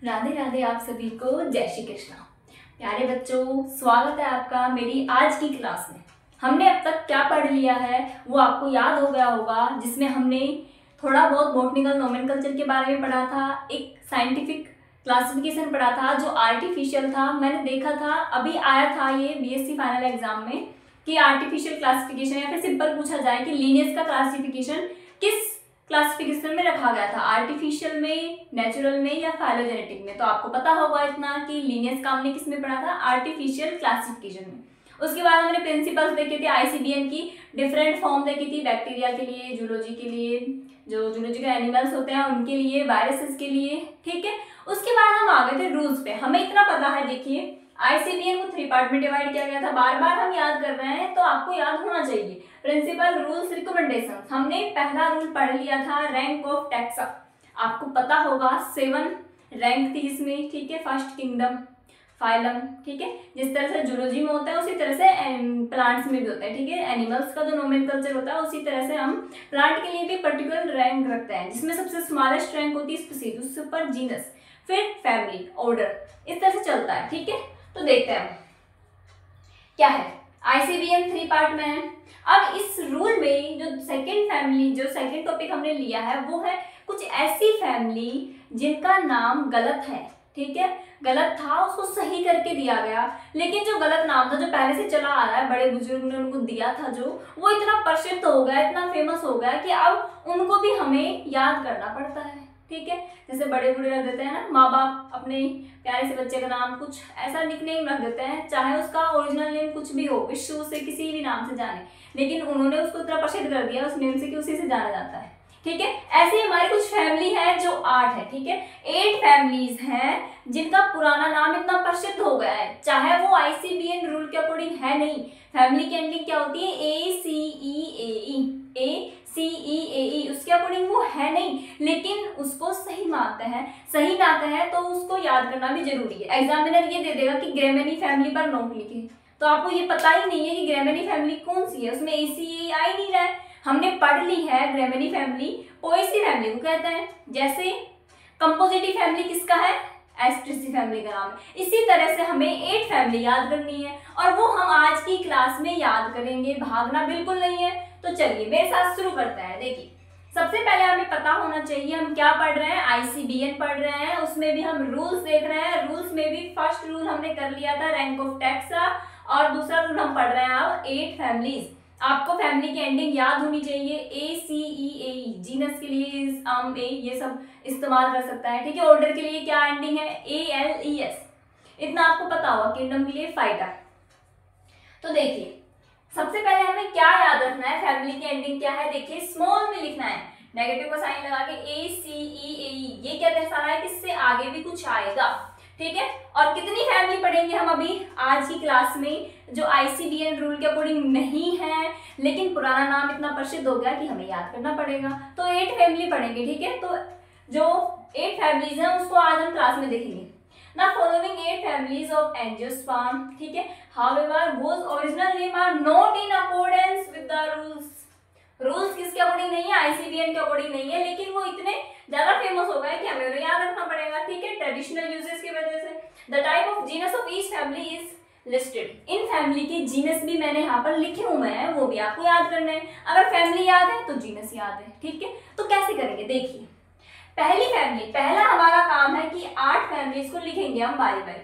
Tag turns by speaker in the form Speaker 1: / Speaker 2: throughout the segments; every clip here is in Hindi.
Speaker 1: राधे राधे। आप सभी को जय श्री कृष्णा। प्यारे बच्चों, स्वागत है आपका मेरी आज की क्लास में। हमने अब तक क्या पढ़ लिया है वो आपको याद हो गया होगा, जिसमें हमने थोड़ा बहुत बॉटनिकल नोमेनकल्चर के बारे में पढ़ा था, एक साइंटिफिक क्लासिफिकेशन पढ़ा था जो आर्टिफिशियल था। मैंने देखा था, अभी आया था ये बीएससी फाइनल एग्जाम में कि आर्टिफिशियल क्लासिफिकेशन या फिर सिंपल पूछा जाए कि लीनियस का क्लासिफिकेशन किस क्लासिफिकेशन में रखा गया था, आर्टिफिशियल में, नेचुरल में या फाइलोजेनेटिक में। तो आपको पता होगा इतना कि लीनियस का हमने किस में पढ़ा था, आर्टिफिशियल क्लासिफिकेशन में। उसके बाद हमने प्रिंसिपल्स देखे थे, आईसीबीएन की डिफरेंट फॉर्म देखी थी, बैक्टीरिया के लिए, जूलॉजी के लिए, जो जूलॉजिकल एनिमल्स होते हैं उनके लिए, वायरसेस के लिए, ठीक है। उसके बाद हम आ गए थे रूल्स पे। हमें इतना पता है, देखिए आईसीबीएन को 3 पार्ट में डिवाइड किया गया था, बार बार हम याद कर रहे हैं तो आपको याद होना चाहिए। Principle, rules, recommendation. हमने पहला रूल पढ़ लिया था, रैंक ऑफ टैक्सा। आपको पता होगा 7 रैंक थी इसमें, ठीक है। फर्स्ट किंगडम, फाइलम, ठीक है। जिस तरह से जूलॉजी में होता है उसी तरह से प्लांट्स में भी होता है, ठीक है। एनिमल्स का जो नोमेनकल्चर होता है उसी तरह से हम प्लांट के लिए भी पर्टिकुलर रैंक रखते हैं, जिसमें सबसे स्मॉलेस्ट रैंक होती है स्पीशीज, उससे ऊपर जीनस, फिर फैमिली, ऑर्डर, इस तरह से चलता है, ठीक है। तो देखते हैं क्या है। आईसीबीएन 3 पार्ट में है। अब इस रूल में जो सेकंड टॉपिक हमने लिया है वो है कुछ ऐसी फैमिली जिनका नाम गलत है, ठीक है। गलत था, उसको सही करके दिया गया, लेकिन जो गलत नाम था, जो पहले से चला आ रहा है, बड़े बुजुर्ग ने उनको दिया था, जो वो इतना प्रसिद्ध हो गया, इतना फेमस हो गया कि अब उनको भी हमें याद करना पड़ता है, ठीक है। जैसे बड़े बूढ़े रख देते हैं ना, माँ बाप अपने प्यारे से बच्चे का नाम कुछ ऐसा निकनेम रख देते हैं, चाहे उसका ओरिजिनल नेम कुछ भी हो, विश्व से किसी भी नाम से जाने, लेकिन उन्होंने उसको इतना प्रसिद्ध कर दिया उस नेम से कि उसी से जाना जाता है, ठीक है। ऐसे ही हमारी कुछ फैमिली है जो 8 है, ठीक है। 8 फैमिलीज हैं जिनका पुराना नाम इतना प्रसिद्ध हो गया है, चाहे वो आईसीबीएन रूल के अकॉर्डिंग है नहीं। फैमिली की एंडिंग क्या होती है, ACEAE, उसके अकॉर्डिंग वो है नहीं, लेकिन उसको सही मानते हैं। सही नाते हैं तो उसको याद करना भी जरूरी है। एग्जामिनर ये दे देगा कि ग्रेमेनी फैमिली पर नोट लिखे, तो आपको ये पता ही नहीं है कि ग्रेमेनी फैमिली कौन सी है, उसमें ACEAE आ ही नहीं रहा है। हमने पढ़ ली है ग्रेमेनी फैमिली, पोएसी फैमिली को कहते हैं। जैसे कंपोजिटिव फैमिली किसका है, एस्ट्रेसी फैमिली का नाम है। इसी तरह से हमें 8 फैमिली याद करनी है और वो हम आज की क्लास में याद करेंगे, भागना बिल्कुल नहीं है। तो चलिए मेरे साथ शुरू करते हैं। देखिए, सबसे पहले हमें पता होना चाहिए हम क्या पढ़ रहे हैं, आईसीबीएन पढ़ रहे हैं, उसमें भी हम रूल्स देख रहे हैं। रूल्स में भी फर्स्ट रूल हमने कर लिया था, रैंक ऑफ टैक्सा, और दूसरा रूल हम पढ़ रहे हैं अब 8 फैमिलीज। आपको फैमिली की एंडिंग याद होनी चाहिए, ACEAE, जीनस के लिए ये सब इस्तेमाल कर सकता है, ठीक है। ऑर्डर के लिए क्या एंडिंग है, ALES, इतना आपको पता होगा। किंगडम के लिए फाइटर। तो देखिए, सबसे पहले हमें क्या याद रखना है, फैमिली की एंडिंग क्या है, देखिए स्मॉल में लिखना है, नेगेटिव का साइन लगा के ACEAE। ये क्या दर्शा रहा है कि इससे आगे भी कुछ आएगा, ठीक है। और कितनी फैमिली पढ़ेंगे हम अभी आज की क्लास में, जो आईसीबीएन रूल के अकॉर्डिंग नहीं है, लेकिन पुराना नाम इतना प्रसिद्ध हो गया कि हमें याद करना पड़ेगा। तो 8 फैमिली पढ़ेंगे, ठीक है। तो जो 8 फैमिलीज हैं उसको आज हम क्लास में देखेंगे ना। फॉलोइंग 8 families of angiosperm, ठीक है। However, whose original name are not in accordance with the rules. Rules किसके अकॉर्डिंग नहीं है, आईसीबीएन के अकॉर्डिंग नहीं है, लेकिन वो इतने ज्यादा फेमस हो गए कि हमें उन्हें याद रखना पड़ेगा, ठीक है, ट्रेडिशनल यूजेस की वजह से। The type of genus of each family is listed. In family के जीनस भी मैंने यहाँ पर लिखे हुए हैं, वो भी आपको याद करने हैं। अगर फैमिली याद है तो जीनस याद है, ठीक है। तो कैसे करेंगे, देखिए पहली फैमिली, पहला हमारा काम है कि 8 फैमिलीज को लिखेंगे हम बारी बारी,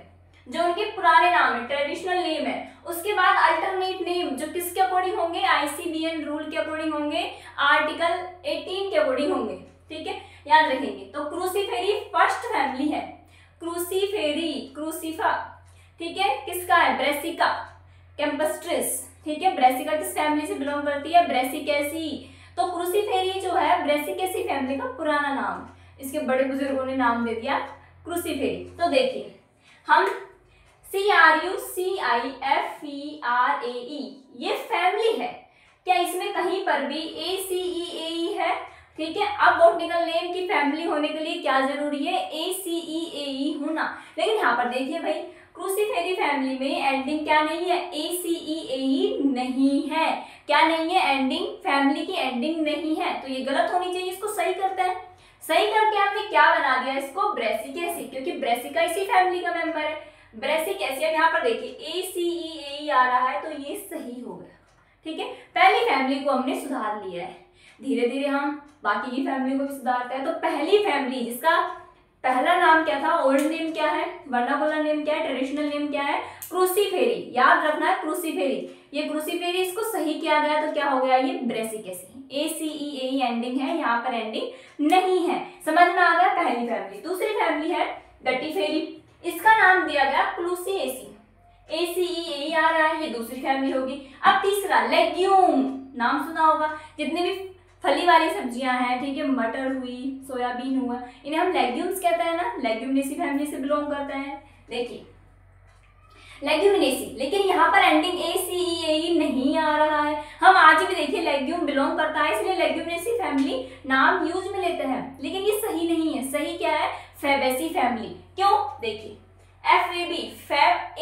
Speaker 1: जो उनके पुराने नाम है, ट्रेडिशनल नेम है। उसके बाद अल्टरनेट नेम जो किसके अकॉर्डिंग होंगे, आईसीबीएन रूल के अकॉर्डिंग होंगे, आर्टिकल 18 के अकॉर्डिंग होंगे, ठीक है, याद रखेंगे। तो क्रूसीफेरी फर्स्ट फैमिली है, क्रूसीफेरी, क्रूसीफा, ठीक है, किसका है, ब्रेसिका कैम्पस्ट्रिस, ठीक है। ब्रेसिका किस फैमिली से बिलोंग करती है, ब्रेसिकेसी। तो क्रूसीफेरी जो है ब्रेसिकेसी फैमिली का पुराना नाम, इसके बड़े बुजुर्गों ने नाम दे दिया क्रूसीफेरी। तो देखिए, हम CRUCIFERAE, ये फैमिली है, क्या इसमें कहीं पर भी ACEAE है, ठीक है। अब बॉटनिकल नेम की फैमिली होने के लिए क्या जरूरी है, ACEAE होना। लेकिन यहाँ पर देखिए भाई, क्रूसीफेरी फैमिली में एंडिंग क्या नहीं है, ACEAE नहीं है। क्या नहीं है, एंडिंग, फैमिली की एंडिंग नहीं है, तो ये गलत होनी चाहिए, इसको सही करते हैं। सही करके हमने क्या बना दिया इसको, ब्रेसिकेसी, क्योंकि ब्रेसिका इसी फैमिली का मेंबर है। ब्रेसिकेसी, अब यहाँ पर देखिए ACE आ रहा है तो ये सही हो गया, ठीक है। पहली फैमिली को हमने सुधार लिया है, धीरे धीरे हम बाकी की फैमिली को भी सुधारते हैं। तो पहली फैमिली जिसका पहला नाम क्या था, ओल्ड नेम क्या है, वर्नाकुलर नेम क्या है, ट्रेडिशनल नेम क्या है, क्रूसीफेरी, याद रखना है क्रूसीफेरी। ये क्रूसीफेरी, इसको सही किया गया तो क्या हो गया, ये ब्रेसिकेसी। ACE एंडिंग है, यहाँ पर एंडिंग नहीं है, समझ में आ गया। पहली फैमिली। दूसरी फैमिली है गट्टीफेरी, इसका नाम दिया गया क्लूसिएसी, ACE आ रहा है, ये दूसरी फैमिली होगी। अब तीसरा लेग्यूम, नाम सुना होगा, जितने भी फली वाली सब्जियां हैं, ठीक है, मटर हुई, सोयाबीन हुआ, इन्हें हम लेग्यूम्स कहते हैं ना, लेग्यूमिनेसी फैमिली से बिलोंग करते हैं। देखिए लेग्यूमिनेसी, लेकिन यहाँ पर एंडिंग ACE नहीं आ रहा है। हम आज भी देखिए लेग्यूम बिलोंग करता है, इसलिए लेग्यूमिनेसी फैमिली नाम यूज में लेते हैं, लेकिन ये सही नहीं है। सही क्या है, फैबेसी फैमिली। क्यों, देखिए FAB,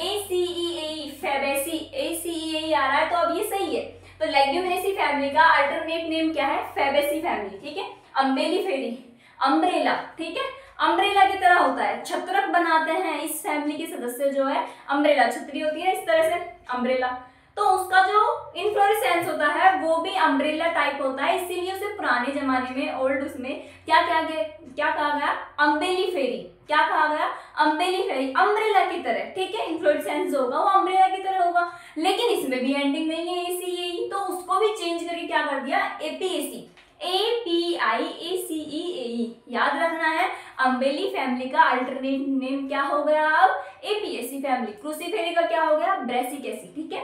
Speaker 1: ACEAE, फैबेसी, ACEAE आ रहा है तो अब ये सही है। तो लेग्यूमिनेसी फैमिली का अल्टरनेट नेम क्या है, फैबेसी फैमिली, ठीक है। अम्बेलिफेरी, अम्ब्रेला, ठीक है, अम्ब्रेला की तरह होता है, छत्रक बनाते हैं इस फैमिली के सदस्य जो है, अम्ब्रेला छतरी होती है इस तरह से, अम्ब्रेला। तो उसका जो इन्फ्लोरेसेंस होता है वो भी अम्ब्रेला टाइप होता है, इसीलिए उसे पुराने जमाने में ओल्ड उसमें क्या कहा गया, अम्बेलिफेरी। क्या कहा गया, अम्बेलिफेरी, अम्ब्रेला की तरह, ठीक है, इन्फ्लोरेसेंस होगा वो अम्ब्रेला की तरह होगा। लेकिन इसमें भी एंडिंग नहीं है ACE, तो उसको भी चेंज करके क्या कर दिया, APAC, APIACEAE, याद रखना है। अम्बेली फैमिली का अल्टरनेट नेम क्या हो गया, अब APAC फैमिली। क्रूसीफेरी का क्या हो गया, ब्रेसिकेसी, ठीक है।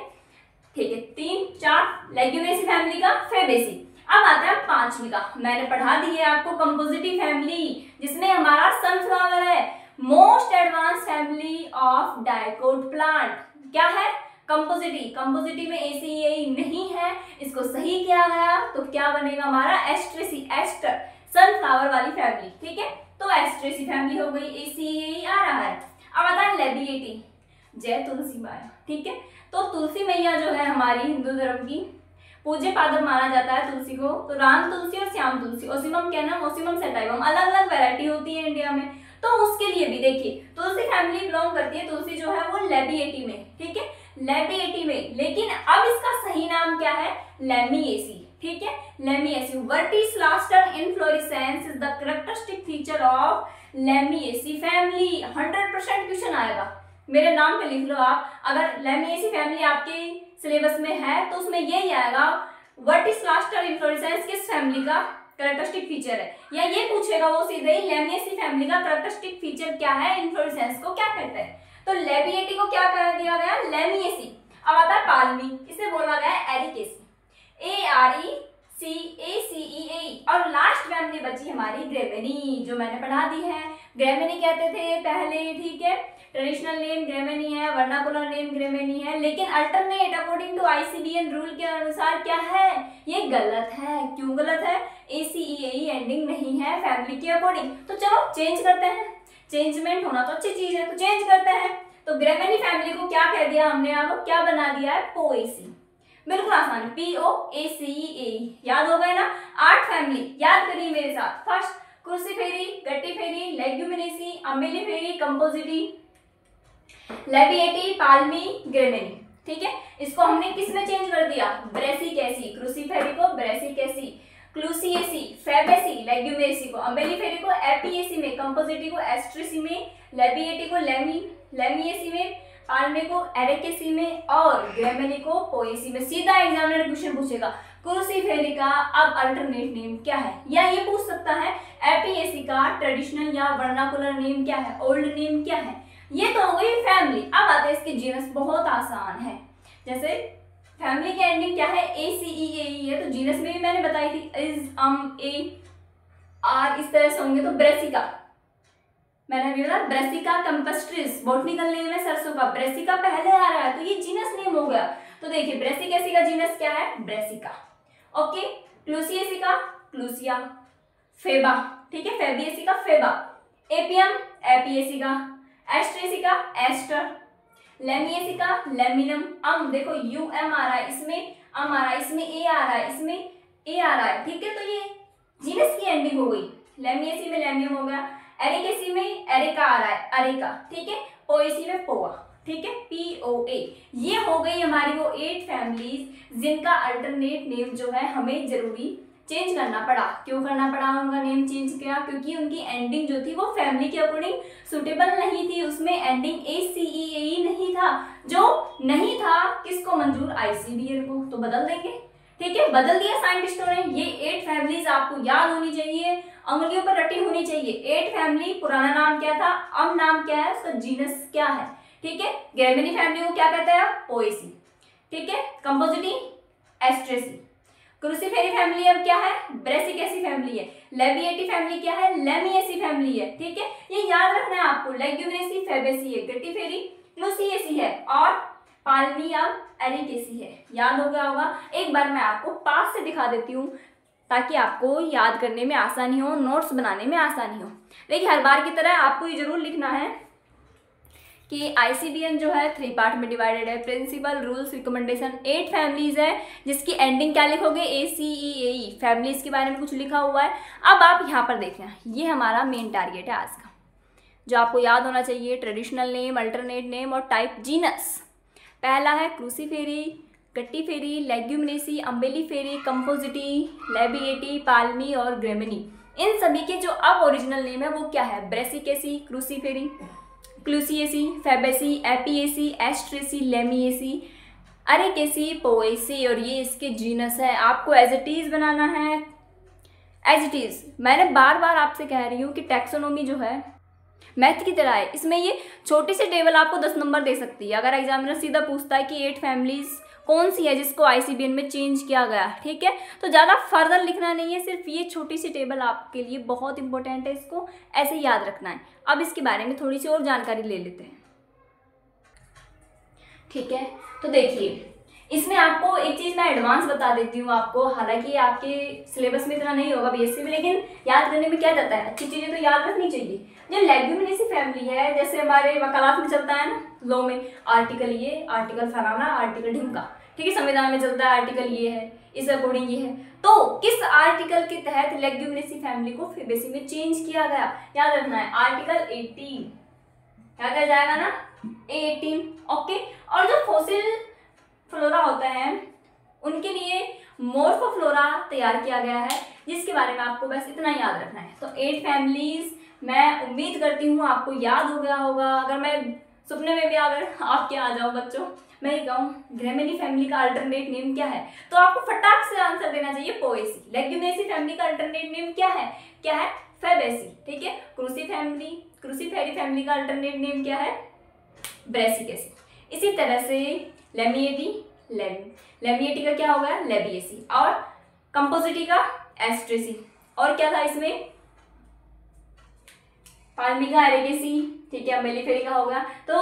Speaker 1: ठीक है, 3 4 लेग्यूमिनेसी फैमिली का फैबेसी। अब आता है पांचवी का, मैंने पढ़ा दी है आपको कंपोजिटिव फैमिली, जिसमें हमारा सनफ्लावर है, most advance family of dicot plant. क्या है, कंपोजिटिव। कंपोजिटिव में ACEAE नहीं है, इसको सही किया गया तो क्या बनेगा हमारा, एस्ट्रेसी, एस्टर, सनफ्लावर वाली फैमिली, ठीक है। तो एस्ट्रेसी फैमिली हो गई, ACEAE आ रहा है। अब आता है लेबिएटी, जय तुलसी माया, ठीक है। तो तुलसी मैया जो है हमारी हिंदू धर्म की पूज्य पादप माना जाता है तुलसी को। तो राम तुलसी और श्याम तुलसी, ओसिमम क्या नाम, ओसिमम सैटाइवम, अलग अलग वैरायटी होती है इंडिया में। तो उसके लिए भी देखिए तुलसी फैमिली बिलोंग करती है, तुलसी जो है वो लेबिएटी में, ठीक है, लेबिएटी में। लेकिन अब इसका सही नाम क्या है, लेमिएसी, ठीक है, Lamiaceae. Verticillaster inflorescence is the characteristic feature of Lamiaceae family. 100% question आएगा, मेरे नाम पे लिख लो आप। अगर लेमिएसी फैमिली आपके सिलेबस में है तो उसमें यही आएगा, वर्टिस्लास्टर इनफ्लोरेसेंस किस फैमिली का कैरेक्टरिस्टिक फीचर है, या ये पूछेगा वो सीधे ही लेमिएसी फैमिली का कैरेक्टरिस्टिक फीचर क्या है, इनफ्लोरेसेंस को क्या कहते हैं। तो लेबिएटी को क्या कर दिया गया, लेमिएसी। अब आता है पाल्मी, इसे बोला गया है एरिकेसी, ARECACEAE। और लास्ट फैमिली बची हमारी ग्रेमेनी, जो मैंने पढ़ा दी है। ग्रेमेनी कहते थे पहले, ठीक है, ट्रेडिशनल नेम ग्रेमेनी है, वर्नाकुलर नेम ग्रेमेनी है, लेकिन alternate according to ICBN rule के अनुसार क्या है, ये गलत है। क्यों गलत है, ACEAE एंडिंग नहीं है फैमिली के अकॉर्डिंग। तो चलो चेंज करते हैं, चेंजमेंट होना तो अच्छी चीज है, तो चेंज करते हैं। तो ग्रेमेनी फैमिली को क्या कह दिया हमने, अब क्या बना दिया है, पोएसी। बिल्कुल आसान, POACEAE, याद हो गए ना। 8 फैमिली याद करिए मेरे साथ। फर्स्ट क्रूसीफेरी, गट्टीफेरी, लेग्यूमिनेसी, अम्बेलिफेरी, कंपोजिटी, लेबिएटी, पाल्मी, ग्रेमेनी, ठीक है। इसको हमने किस में चेंज कर दिया, ब्रेसिकेसी, क्रूसीफेरी को ब्रेसिकेसी, क्लूसिएसी, फैबेसी, लेग्यूमिनेसी को अम्बेलिफेरी को एपिएसी में, कंपोजिटी को एस्ट्रेसी में, लेबिएटी को लेमिएसी में, पाल्मे को एरिकेसी में और ग्रेमेनी को पोएसी में। सीधा एग्जामिनर क्वेश्चन पूछेगा क्रूसीफेरी का अब अल्टरनेट नेम क्या है, या ये पूछ सकता है एपिएसी का ट्रेडिशनल या वर्नाकुलर नेम क्या है, ओल्ड नेम क्या है। ये तो हो गई फैमिली। अब आते हैं इसके जीनस, बहुत आसान है। जैसे फैमिली की एंडिंग क्या है, ACEAE है, तो जीनस में भी मैंने बताई थी, इज, ए, आर, इस तरह से होंगे। तो ब्रेसिका, मैंने अभी बताया ब्रेसिका कैम्पस्ट्रिस, बॉटनिकल नेम है सरसों का, ब्रेसिका पहले आ रहा है तो ये जीनस नेम हो गया। तो देखिए ब्रेसिकेसी का जीनस क्या है, ब्रेसिका, ओके। क्लूसिएसी का क्लूसिया, फेबा, ठीक है, फेबिएसी का फेबा, एपियम, एपिएसी का, एस्ट्रेसी का एस्टर, लेमिएसी का लेमिनम। देखो UM आ रहा है, इसमें अम आ रहा है, इसमें A आ रहा है, इसमें A आ रहा है, ठीक है। तो ये जीनस की एंडिंग हो गई। लेमिएसी में लेमियम हो गया, एरिकेसी में एरेका आ रहा है, अरेका, ठीक है, पोएसी में पोआ, ठीक है, POA। ये हो गई हमारी वो 8 फैमिलीज जिनका अल्टरनेट नेम जो है हमें जरूरी चेंज करना पड़ा। क्यों करना पड़ा उनका नेम चेंज किया? क्योंकि उनकी एंडिंग जो थी वो फैमिली के अकॉर्डिंग सुटेबल नहीं थी, उसमें एंडिंग ACEAE नहीं था, जो नहीं था किसको मंजूर? ICBN को, तो बदल देंगे, ठीक है, बदल दिया साइंटिस्टों ने। ये 8 फैमिलीज आपको याद होनी चाहिए, अंगुलियों पर रटी होनी चाहिए। 8 फैमिली, पुराना नाम क्या था, अब नाम क्या है, उसका जीनस क्या है, ठीक है। ग्रेमिनी फैमिली को क्या कहते हैं? पोएसी, ठीक है। कंपोजिटी एस्ट्रेसी। क्रूसीफेरी फैमिली अब क्या है? ब्रेसिकेसी फैमिली है। लेबिएटी फैमिली क्या है? लेमिएसी फैमिली है, ठीक है। ये याद रखना है आपको। लेग्यूमिनेसी फैबेसी है, गट्टीफेरी क्लूसिएसी है और पाल्मी अब एरिकेसी है। याद हो गया होगा। एक बार मैं आपको पास से दिखा देती हूँ ताकि आपको याद करने में आसानी हो, नोट्स बनाने में आसानी हो। देखिए, हर बार की तरह आपको ये जरूर लिखना है कि ICBN जो है 3 पार्ट में डिवाइडेड है। प्रिंसिपल, रूल्स, रिकमेंडेशन, 8 फैमिलीज है जिसकी एंडिंग क्या लिखोगे? ACEAE। फैमिलीज के बारे में कुछ लिखा हुआ है। अब आप यहाँ पर देखना, ये हमारा मेन टारगेट है आज का, जो आपको याद होना चाहिए। ट्रेडिशनल नेम, अल्टरनेट नेम और टाइप जीनस। पहला है क्रूसीफेरी, गट्टीफेरी, लेग्यूमिनेसी, अम्बेलीफेरी, कंपोजिटी, लेबिएटी, पाल्मी और ग्रेमिनी। इन सभी के जो अब ओरिजिनल नेम है वो क्या है? ब्रेसिकेसी, क्रूसीफेरी, क्लूसिएसी, फैबेसी, एपिएसी, एस्ट्रेसी, लेमिएसी, अरेकेसी, पोएसी, और ये इसके जीनस है। आपको एज इट इज बनाना है, एज इट इज। मैंने बार बार आपसे कह रही हूँ कि टैक्सोनॉमी जो है मैथ की तरह है। इसमें ये छोटी सी टेबल आपको 10 नंबर दे सकती है अगर एग्जामिनर सीधा पूछता है कि 8 फैमिलीज कौन सी है जिसको ICBN में चेंज किया गया, ठीक है। तो ज़्यादा फर्दर लिखना नहीं है, सिर्फ ये छोटी सी टेबल आपके लिए बहुत इंपॉर्टेंट है, इसको ऐसे याद रखना है। अब इसके बारे में थोड़ी सी और जानकारी ले लेते हैं, ठीक है। तो देखिए, इसमें आपको एक चीज़ मैं एडवांस बता देती हूँ आपको, हालांकि आपके सिलेबस में इतना नहीं होगा BSc में, लेकिन याद करने में क्या जाता है, अच्छी चीज़ें तो याद रखनी चाहिए। जो लेग्यूमिनेसी फैमिली है, जैसे हमारे वकालत में चलता है ना, लॉ में, आर्टिकल ये, आर्टिकल फलाना, आर्टिकल ढिमका, ठीक है। संविधान में चलता है आर्टिकल ये है, इस अकॉर्डिंग ये है। तो किस आर्टिकल के तहत लेग्यूमिनेसी फैमिली को फैबेसी में चेंज किया गया? याद रखना है, आर्टिकल 18। क्या कर जाएगा ना? 18, ओके। और जो फॉसिल फ्लोरा होता है उनके लिए मोर्फोफ्लोरा तैयार किया गया है, जिसके बारे में आपको बस इतना याद रखना है। तो 8 फैमिलीज, मैं उम्मीद करती हूँ आपको याद हो गया होगा। अगर मैं सपने में भी अगर आपके आ जाऊँ बच्चों, मैं ये कहूँ ग्रेमिनी फैमिली का अल्टरनेट नेम क्या है, तो आपको फटाक से आंसर देना चाहिए पोएसी। लेग्यूमिनेसी फैमिली का अल्टरनेट नेम क्या है? क्या है? फैबेसी, ठीक है। क्रूसीफेरी फैमिली का अल्टरनेट नेम क्या है? ब्रेसिकेसी। इसी तरह से लेमिएटी का क्या होगा? लेबिएसी। और कंपोजिटी का एस्ट्रेसी। और क्या था इसमें? पाल्मी का एरिकेसी, ठीक है। अम्बेलीफेरी का होगा। तो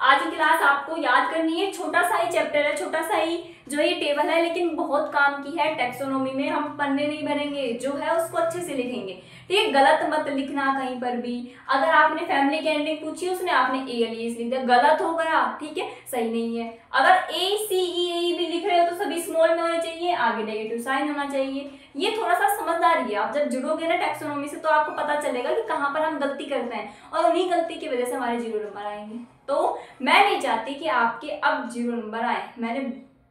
Speaker 1: आज की क्लास आपको याद करनी है, छोटा सा ही चैप्टर है, छोटा सा ही जो ये टेबल है, लेकिन बहुत काम की है। टैक्सोनॉमी में हम पन्ने नहीं भरेंगे, जो है उसको अच्छे से लिखेंगे, ठीक है। गलत मत लिखना कहीं पर भी। अगर आपने फैमिली की एंडिंग पूछी, उसने आपने ALES लिख दिया, गलत हो गया, ठीक है, सही नहीं है। अगर ACEAE भी लिख रहे हो तो सभी स्मॉल में होने चाहिए, आगे नेगेटिव साइन होना चाहिए। ये थोड़ा सा समझदारी है। आप जब जुड़ोगे ना टैक्सोनॉमी से तो आपको पता चलेगा कि कहाँ पर हम गलती करते हैं, और उन्हीं गलती की वजह से हमारे 0 नंबर आएंगे। तो मैं नहीं चाहती कि आपके अब 0 नंबर आए। मैंने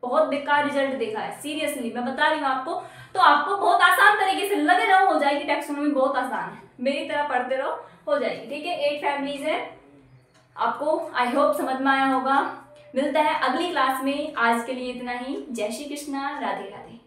Speaker 1: बहुत बेकार रिजल्ट देखा है, सीरियसली मैं बता रही हूँ आपको। तो आपको बहुत आसान तरीके से लगे रहो, हो जाएगी। टैक्सोनॉमी बहुत आसान है, मेरी तरह पढ़ते रहो, हो जाएगी, ठीक है। 8 फैमिलीज है, आपको आई होप समझ में आया होगा। मिलता है अगली क्लास में, आज के लिए इतना ही। जय श्री कृष्णा, राधे राधे।